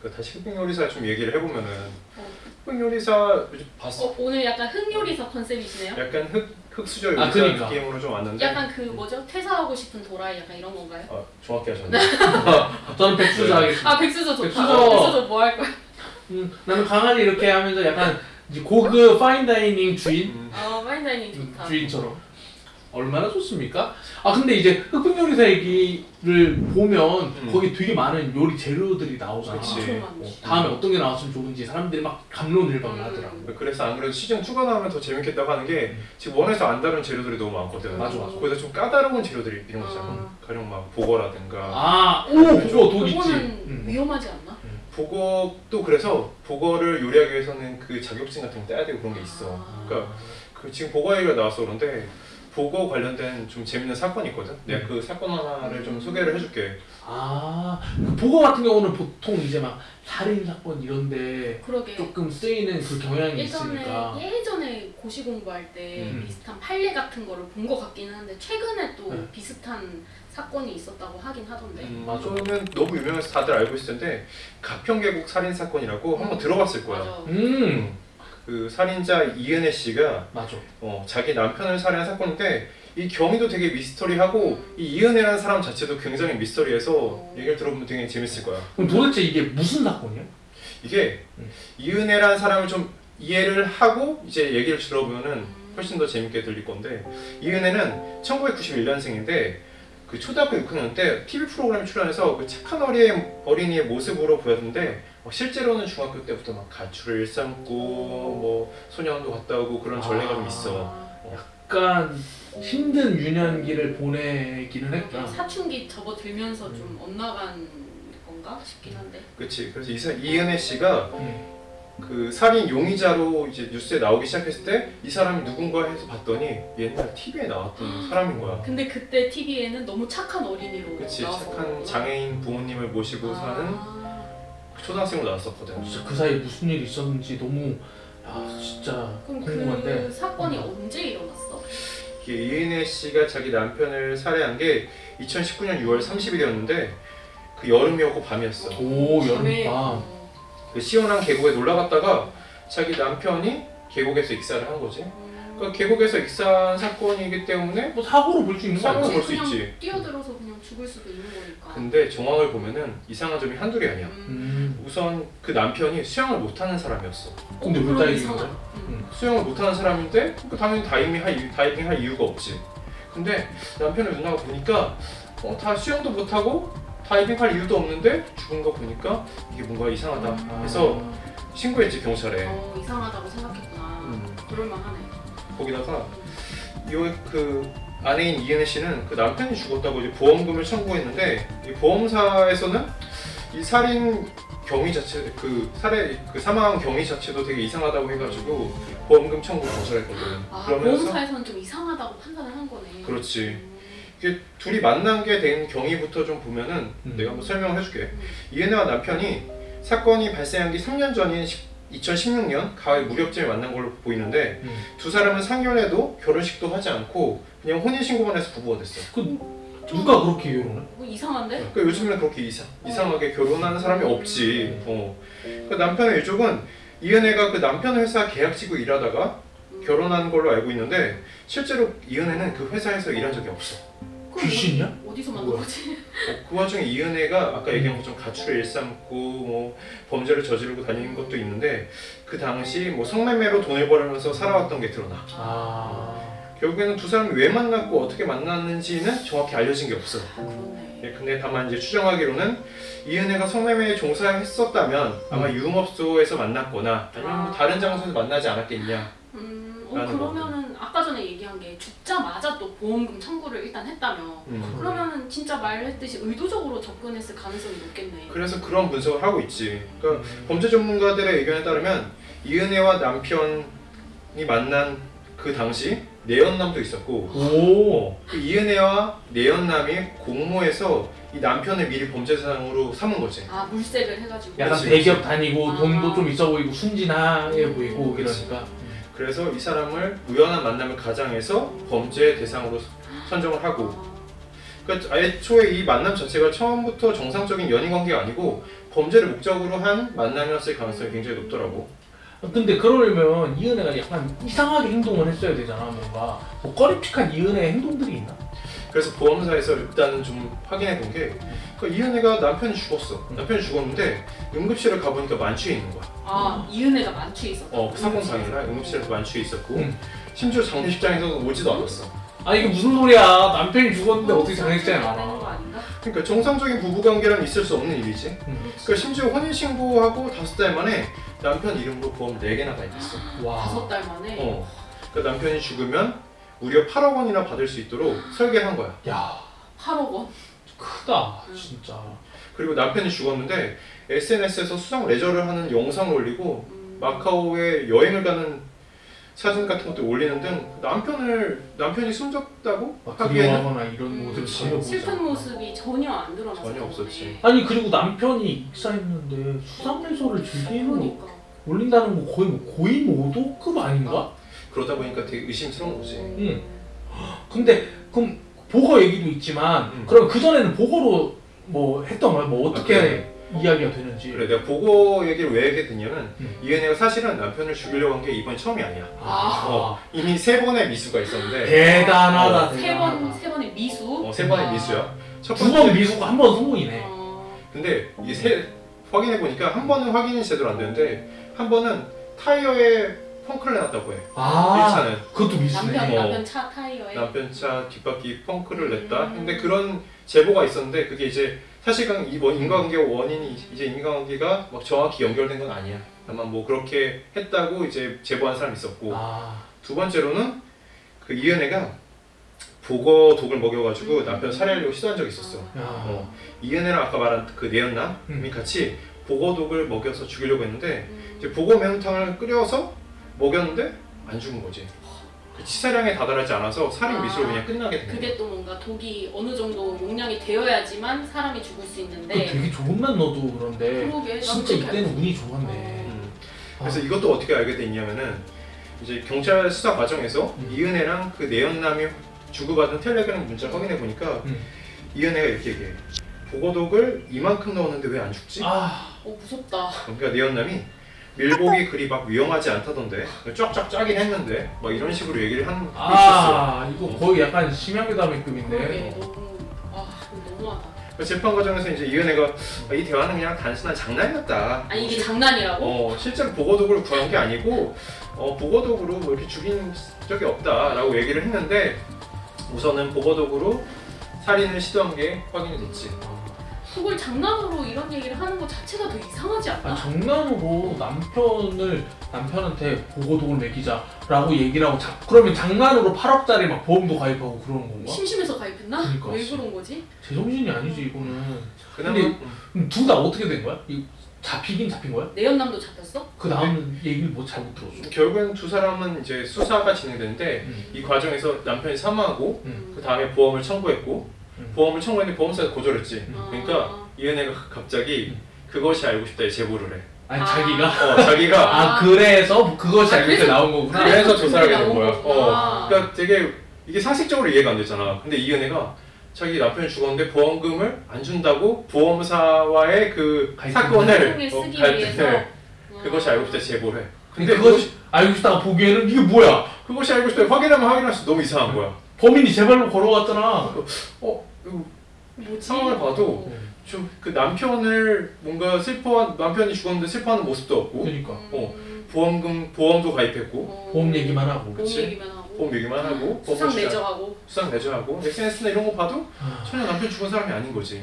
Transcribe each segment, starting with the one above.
그 다시 흑백요리사 좀 얘기를 해보면은 흑백요리사 봤어? 오늘 약간 흑요리사 컨셉이시네요? 약간 흑수저 요리사 그러니까. 느낌으로 좀 왔는데 약간 그 뭐죠? 퇴사하고 싶은 도라이 약간 이런 건가요? 정확히 하셨네. 저는 백수저 하겠습니다. 아 백수저 좋다. 백수저. 백수저 뭐 할 거야? 나는 강아지 이렇게 하면서 약간 이제 고급 파인다이닝 주인? 파인다이닝 좋다. 주인처럼. 얼마나 좋습니까? 근데 이제 흑백요리사 얘기를 보면 거기 되게 많은 요리 재료들이 나오잖아. 그치. 다음에 어떤 게 나왔으면 좋은지 사람들이 막 감론을박을 하더라고. 그래서 안 그래도 시즌 2가 나오면 더 재밌겠다고 하는 게 지금 원에서 안 다룬 재료들이 너무 많거든. 맞아. 거기서 좀 까다로운 재료들이 이런 거 있잖아. 가령 막 보거라든가. 보거 독 있지. 보거는 위험하지 않나? 보거도 그래서 보거를 요리하기 위해서는 그 자격증 같은 거 떼야 되고 그런 게 있어. 그러니까 그 지금 보거 얘기가 나와서 그런데 보거 관련된 좀 재밌는 사건이 있거든. 내가 그 사건 하나를 좀 소개를 해줄게. 그 보거 같은 경우는 보통 이제 막 살인 사건 이런데 그러게. 조금 쓰이는 그 경향이 있으니까. 예전에 고시 공부할 때 비슷한 판례 같은 거를 본 것 같기는 한데 최근에 또 비슷한 사건이 있었다고 하긴 하던데. 맞아. 그러면 너무 유명해서 다들 알고 있을 텐데 가평계곡 살인 사건이라고 한번 들어봤을 거야. 맞아. 그 살인자 이은혜 씨가 맞아. 자기 남편을 살해한 사건인데 이 경위도 되게 미스터리하고 이 이은혜라는 사람 자체도 굉장히 미스터리해서 얘기를 들어보면 되게 재밌을 거야. 그럼 도대체 이게 무슨 사건이야? 이게 이은혜라는 사람을 좀 이해를 하고 이제 얘기를 들어보면은 훨씬 더 재밌게 들릴 건데 이은혜는 1991년생인데 그 초등학교 6학년 때 TV 프로그램에 출연해서 그 착한 어린이의 모습으로 보였는데 실제로는 중학교 때부터 막 가출을 일삼고 뭐 소년원도 갔다 오고 그런 전례가 좀 있어. 약간 힘든 유년기를 보내기는 했다. 사춘기 접어들면서 좀 엇나간 건가 싶긴 한데. 그렇지. 그래서 이은혜 씨가 그 살인 용의자로 이제 뉴스에 나오기 시작했을 때 이 사람이 누군가 해서 봤더니 옛날 TV에 나왔던 사람인 거야. 근데 그때 TV에는 너무 착한 어린이로 그치. 나와서 착한 장애인 부모님을 모시고 사는 초등학생으로 나왔었거든. 진짜 그 사이에 무슨 일이 있었는지 너무 진짜 그럼 궁금한데. 그 사건이 언제 일어났어? 이은혜 씨가 자기 남편을 살해한 게 2019년 6월 30일이었는데 그 여름이었고 밤이었어. 여름밤. 그 시원한 계곡에 놀러 갔다가 자기 남편이 계곡에서 익사를 한 거지. 그러니까 계곡에서 익사한 사건이기 때문에 뭐 사고로 볼 수 있는 거 사고로 아니야? 볼 수 있지. 뛰어들어서 그냥 죽을 수도 있는 거니까. 근데 정황을 보면은 이상한 점이 한둘이 아니야. 우선 그 남편이 수영을 못하는 사람이었어. 근데 왜 다이빙을 해? 수영을 못하는 사람인데 당연히 다이빙 할 이유가 없지. 근데 남편의 누나가 보니까 다 수영도 못하고 다이빙 할 이유도 없는데 죽은 거 보니까 이게 뭔가 이상하다 해서 신고했지 경찰에. 이상하다고 생각했구나. 그럴만하네. 거기다가 그 아내인 이은혜 씨는 그 남편이 죽었다고 이제 보험금을 청구했는데 이 보험사에서는 이 살인 경위 자체 그 사망 경위 자체도 되게 이상하다고 해가지고 보험금 청구 거절했거든. 그러면서 보험사에서는 좀 이상하다고 판단을 한 거네. 그렇지. 이게 둘이 만난 게 된 경위부터 좀 보면은 내가 한번 설명을 해줄게. 이은혜와 남편이 사건이 발생한 게 3년 전인 2016년 가을 무렵쯤에 만난 걸로 보이는데 두 사람은 상견례도 결혼식도 하지 않고 그냥 혼인신고만 해서 부부가 됐어. 누가 그렇게 결혼해? 이상한데? 그러니까 요즘에는 그렇게 이상하게 결혼하는 사람이 없지. 그 남편의 유족은 이은혜가 그 남편 회사 계약직으로 일하다가 결혼한 걸로 알고 있는데 실제로 이은혜는 그 회사에서 일한 적이 없어. 귀신이야? 어디서 만난 거지? 그 와중에 이은혜가 아까 얘기한 것처럼 가출을 일삼고 뭐 범죄를 저지르고 다니는 것도 있는데 그 당시 뭐 성매매로 돈을 벌면서 살아왔던 게 드러나. 결국에는 두 사람이 왜 만났고 어떻게 만났는지는 정확히 알려진 게 없어. 근데 다만 이제 추정하기로는 이은혜가 성매매에 종사했었다면 아마 유흥업소에서 만났거나 아니면 뭐 다른 장소에서 만나지 않았겠냐. 그러면은 아까 전에 얘기한 게 죽자마자 또 보험금 청구를 일단 했다며. 그러면은 진짜 말했듯이 의도적으로 접근했을 가능성이 높겠네. 그래서 그런 분석을 하고 있지. 그러니까 범죄 전문가들의 의견에 따르면 이은혜와 남편이 만난 그 당시 내연남도 있었고 그 이은혜와 내연남이 공모해서 이 남편을 미리 범죄상으로 삼은 거지. 물색을 해가지고. 약간 대기업 다니고 돈도 좀 있어 보이고 순진하게 보이고 이러니까. 그래서 이 사람을 우연한 만남을 가장해서 범죄 대상으로 선정을 하고 그러니까 애초에 이 만남 자체가 처음부터 정상적인 연인 관계가 아니고 범죄를 목적으로 한 만남이었을 가능성이 굉장히 높더라고. 근데 그러려면 이은혜가 약간 이상하게 행동을 했어야 되잖아. 뭔가 뭐 꺼림칙한 이은혜 행동들이 있나? 그래서 보험사에서 일단은 좀 확인해 본 게 이은혜가 남편이 죽었어. 남편이 죽었는데 응급실을 가보니까 만취해 있는 거야. 아 이은혜가 만취해 있었다. 그 사건 당일날 응급실에서 만취해 있었고 심지어 장례식장에서 오지도 않았어. 아 이게 무슨 소리야. 남편이 죽었는데 어떻게 장례식장에 되는 가나. 거 아닌가? 그러니까 정상적인 부부관계란 있을 수 없는 일이지. 그러니까 심지어 혼인신고하고 5달 만에 남편 이름으로 보험 4개나 가입했어. 와. 5달 만에. 그러니까 남편이 죽으면 무려 8억 원이나 받을 수 있도록 설계를 한 거야. 야 8억 원. 크다 진짜. 그리고 남편이 죽었는데 SNS에서 수상 레저를 하는 영상을 올리고 마카오에 여행을 가는 사진 같은 것도 올리는 등 남편이 숨졌다고 하기에는 그리워하거나 이런 모습 전혀 보이지 슬픈 않아. 모습이 전혀 안 드러났어. 전혀 없었지. 아니 그리고 남편이 입사했는데 수상레저를 즐기는 거 그러니까. 올린다는 거 거의 뭐 고의 모도급 아닌가? 그러다 보니까 되게 의심스러운 거지. 응. 근데 그럼 보거 얘기도 있지만 응. 그럼 그 전에는 보거로 뭐 했던 거야? 뭐 어떻게 그래. 이야기가 되는지. 그래 내가 보고 얘기를 왜 하게 됐냐면 응. 이은혜가 사실은 남편을 죽이려고 한 게 이번이 처음이 아니야. 아, 이미 3번의 미수가 있었는데 대단하다. 세 번의 미수. 3번의 미수야. 첫 두 번 미수가 한 번 성공이네. 근데 이게 확인해 보니까 한 번은 확인이 제대로 안 되는데 한 번은 타이어에 펑크를 내놨다고 해. 아, 1차는 그것도 미수네. 남편 차 타이어에. 남편 차 뒷바퀴 펑크를 냈다. 근데 그런 제보가 있었는데 그게 이제 사실은 이 인과관계 원인이 이제 인과관계가 막 정확히 연결된 건 아니야. 다만 뭐 그렇게 했다고 이제 제보한 사람이 있었고 두 번째로는 그 이은혜가 보거독을 먹여가지고 남편 살해하려고 시도한 적이 있었어. 이은혜랑 아까 말한 그 내연남이 같이 보거독을 먹여서 죽이려고 했는데 이제 보거 매운탕을 끓여서 먹였는데 안 죽은 거지. 그 치사량에 다다르지 않아서 살인 미수로 그냥 끝나게 된 거야. 그게 또 뭔가 독이 어느 정도 용량이 되어야지만 사람이 죽을 수 있는데. 되게 좋은 날 너도 그런데 그러게, 진짜 이때는 운이 좋았네. 그래서 이것도 어떻게 알게 됐냐면은 이제 경찰 수사 과정에서 이은혜랑 그 내연남이 주고받은 텔레그램 문자 확인해 보니까 이은혜가 이렇게 얘기해. 보거독을 이만큼 넣었는데 왜 안 죽지? 무섭다. 그러니까 내연남이 밀복이 그리 막 위험하지 않다던데 쫙쫙 짜긴 했는데 막 이런 식으로 얘기를 한 게 있었어. 이거 거의 약간 심야괴담의급인데. 그러게 너무하다. 재판 과정에서 이제 이은혜가 이 대화는 그냥 단순한 장난이었다. 아니 이게 장난이라고? 실제로 보거독을 구한 게 아니고 보거독으로 뭐 이렇게 죽인 적이 없다라고 얘기를 했는데 우선은 보거독으로 살인을 시도한 게 확인이 됐지. 그걸 장난으로 이런 얘기를 하는 것 자체가 더 이상하지 않나? 장난으로 남편한테 보거독을 먹이자라고 얘기를 하고 그러면 장난으로 8억짜리 막 보험도 가입하고 그러는 건가? 심심해서 가입했나? 그러니까. 왜 그런 거지? 제정신이 아니지 이거는. 근데 둘 다 어떻게 된 거야? 잡힌 거야? 내연남도 잡혔어? 그 다음 얘기를 뭐 잘못 들었어. 결국엔 두 사람은 이제 수사가 진행되는데 이 과정에서 남편이 사망하고 그 다음에 보험을 청구했고 보험을 청구했는데 보험사에서 거절했지. 그러니까 이은혜가 갑자기 그것이 알고 싶다에 제보를 해. 아니 자기가? 자기가 그래서 그것이 알고 싶다 나온 거구나. 그래서 조사를 하게 된 거야. 거구나. 그러니까 되게 이게 상식적으로 이해가 안 되잖아. 근데 이은혜가 자기 남편이 죽었는데 보험금을 안 준다고 보험사와의 그 사건을 쓰기 갈등을 그것이 알고 싶다 제보를 해. 근데 그것이 알고 싶다가 보기에는 이게 뭐야? 그것이 알고 싶다 확인하면 확인할수록 너무 이상한 거야. 범인이 제 발로 걸어갔잖아. 상황을 봐도 좀 그 남편을 뭔가 남편이 죽었는데 슬퍼하는 모습도 없고. 그러니까. 보험도 가입했고. 보험 얘기만 하고. 보험 얘기만 하고. 수상 내조하고. SNS나 이런 거 봐도 전혀 남편 죽은 사람이 아닌 거지.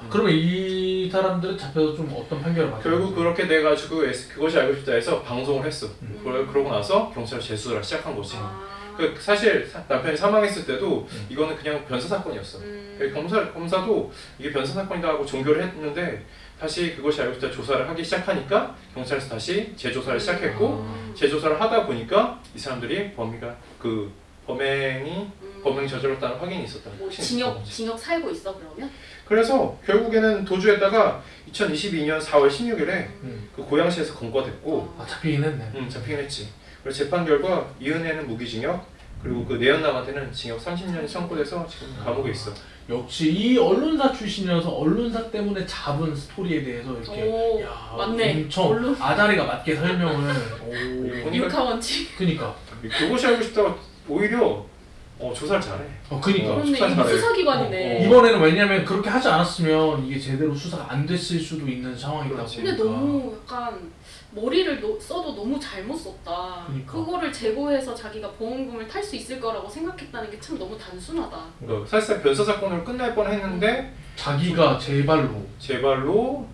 그러면 이 사람들은 잡혀서 좀 어떤 판결을 받았어? 결국 그렇게 돼가지고 그것이 알고 싶다 해서 방송을 했어. 그러고 나서 경찰 재수사를 시작한 거지. 사실 남편이 사망했을 때도 이거는 그냥 변사 사건이었어. 검사도 이게 변사 사건이다 하고 종결을 했는데 다시 그것이 알고 싶다 조사를 하기 시작하니까 경찰에서 다시 재조사를 시작했고 재조사를 하다 보니까 이 사람들이 범행 저질렀다는 확인이 있었다. 징역 살고 있어 그러면? 그래서 결국에는 도주했다가 2022년 4월 16일에 그 고양시에서 검거됐고 잡히긴 했네. 잡히긴 했지. 그래서 재판 결과 이은혜는 무기징역, 그리고 그 내연남한테는 징역 30년이 선고돼서 지금 감옥에 있어. 역시 이 언론사 출신이라서 언론사 때문에 잡은 스토리에 대해서 이렇게 오, 야, 맞네. 엄청 아다리가 맞게 설명을. 오. 육하 원칙. 그니까. 그것이 알고 싶다가 오히려 조사를 잘해. 그니까. 그런데 이거 수사기관이네. 이번에는 왜냐면 그렇게 하지 않았으면 이게 제대로 수사가 안 됐을 수도 있는 상황이다 보니까. 근데 너무 약간 머리를 써도 너무 잘못 썼다. 그러니까. 그거를 제보해서 자기가 보험금을 탈 수 있을 거라고 생각했다는 게 참 너무 단순하다. 그러니까 사실상 변사 사건으로 끝날 뻔했는데 자기가 제발로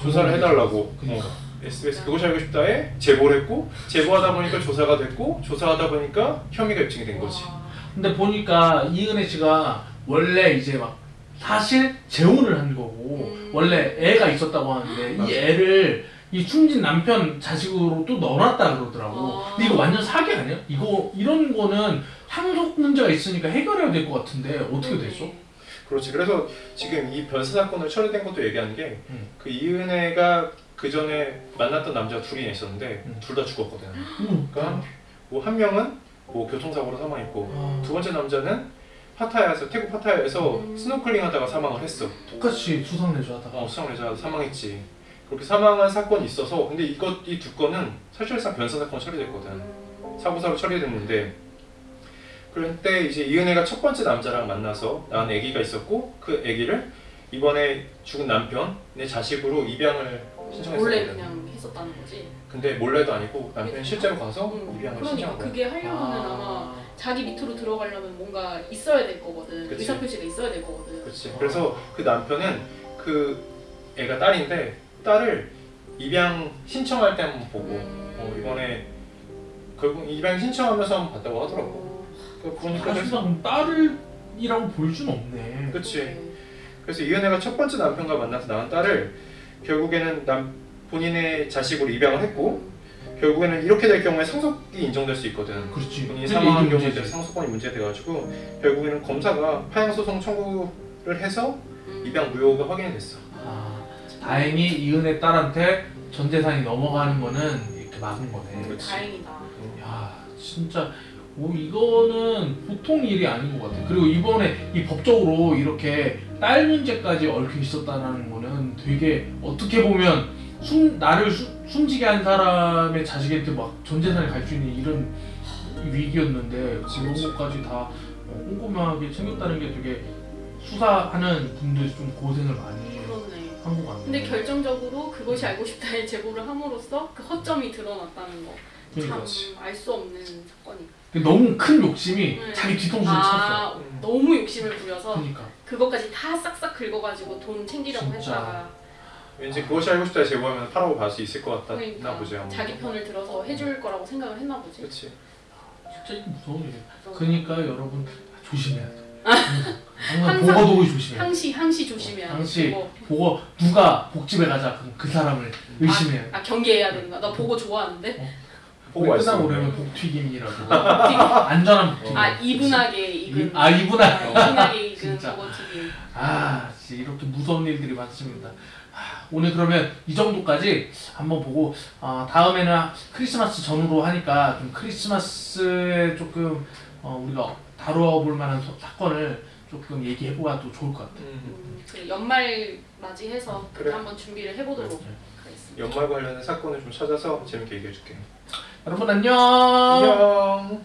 조사를 해달라고. 그러니까. SBS 그것이 알고 싶다에 제보를 했고 제보하다 보니까 조사가 됐고 조사하다 보니까 혐의가 입증이 된 거지. 와. 근데 보니까 이은혜 씨가 원래 이제 막 사실 재혼을 한 거고 원래 애가 있었다고 하는데 이 애를 이 숨진 남편 자식으로 또 넣어놨다 그러더라고. 근데 이거 완전 사기 아니야? 이런 거는 상속 문제가 있으니까 해결해야 될 것 같은데 어떻게 됐어? 그렇지. 그래서 지금 이 변사 사건으로 처리된 것도 얘기하는 게 그 이은혜가 그 전에 만났던 남자가 둘이 있었는데 둘 다 죽었거든. 그러니까 뭐 한 명은 뭐 교통사고로 사망했고 두 번째 남자는 파타야에서 태국 파타야에서 스노클링 하다가 사망을 했어. 똑같이 수상레저 하다가. 수상레저 하다가 사망했지. 그렇게 사망한 사건이 있어서 근데 이 두 건은 사실상 변사 사건 처리됐거든. 사고사로 처리됐는데 그런데 이제 이은혜가 첫 번째 남자랑 만나서 낳은 아기가 있었고 그 아기를 이번에 죽은 남편의 자식으로 입양을 신청했었거든. 원래 그냥 했었다는 거지. 근데 몰래도 아니고 남편이 실제로 가서 입양을 그러니까 신청한 거야. 그게 하려면은 아마 자기 밑으로 들어가려면 뭔가 있어야 될 거거든. 그치. 의사표시가 있어야 될 거거든. 그렇지. 그래서 그 남편은 그 애가 딸인데 딸을 입양 신청할 때 한번 보고 이번에 결국 입양 신청하면서 한번 봤다고 하더라고. 그러니까 사실상 딸이라고 볼 수는 없네. 그렇지. 그래서 이은혜가 첫 번째 남편과 만나서 낳은 딸을 결국에는 본인의 자식으로 입양을 했고 결국에는 이렇게 될 경우에 상속이 인정될 수 있거든. 그렇지. 본인이 사망한 경우에 상속권이 문제돼가지고 결국에는 검사가 파양소송 청구를 해서 입양 무효가 확인이 됐어. 다행히 이은혜 딸한테 전 재산이 넘어가는 거는 이렇게 막은 거네. 그렇지. 다행이다. 야 진짜 이거는 보통 일이 아닌 것 같아. 그리고 이번에 이 법적으로 이렇게 딸 문제까지 얽혀 있었다는 거는 되게 어떻게 보면 나를 숨지게 한 사람의 자식한테 막 전 재산이 갈 수 있는 이런 위기였는데 그런 것까지 다 꼼꼼하게 챙겼다는 게 되게 수사하는 분들이 좀 고생을 많이 한 것 같네. 근데 결정적으로 그것이 알고 싶다에 제보를 함으로써 그 허점이 드러났다는 거. 참 알 수 없는 사건이다. 너무 큰 욕심이 자기 뒤통수를 쳤어. 너무 욕심을 부려서 그러니까. 그것까지 다 싹싹 긁어가지고 돈 챙기려고 진짜. 했다가 왠지 그것이 알고 싶다에 제보하면 파라고 받을 수 있을 것 같다. 그러니까 보지. 자기 편을 들어서 해줄 거라고 생각을 했나 보지. 그렇지. 진짜 이거 무서운 일이야. 그러니까 여러분 조심해야 돼. 항상 보거도의 조심해야 돼. 항시 조심해야 돼. 항시 보고 누가 복집에 가자 그럼 그 사람을 의심해야 돼. 경계해야 되는 거야. 나 보고 좋아하는데. 보고 끝나고 오려면 복튀김이라고. 안전한 복튀김. 이분하게 익은. 이분하게. 이분하게 익은 진짜. 버거튀김. 진짜 이렇게 무서운 일들이 많습니다. 오늘 그러면 이 정도까지 한번 보고 다음에는 크리스마스 전후로 하니까 좀 크리스마스에 조금 우리가 다뤄볼 만한 사건을 조금 얘기해보면 또 좋을 것 같아요. 그래, 연말 맞이해서 그래. 한번 준비를 해보도록 하겠습니다. 연말 관련된 사건을 좀 찾아서 재밌게 얘기해줄게. 여러분 안녕. 안녕.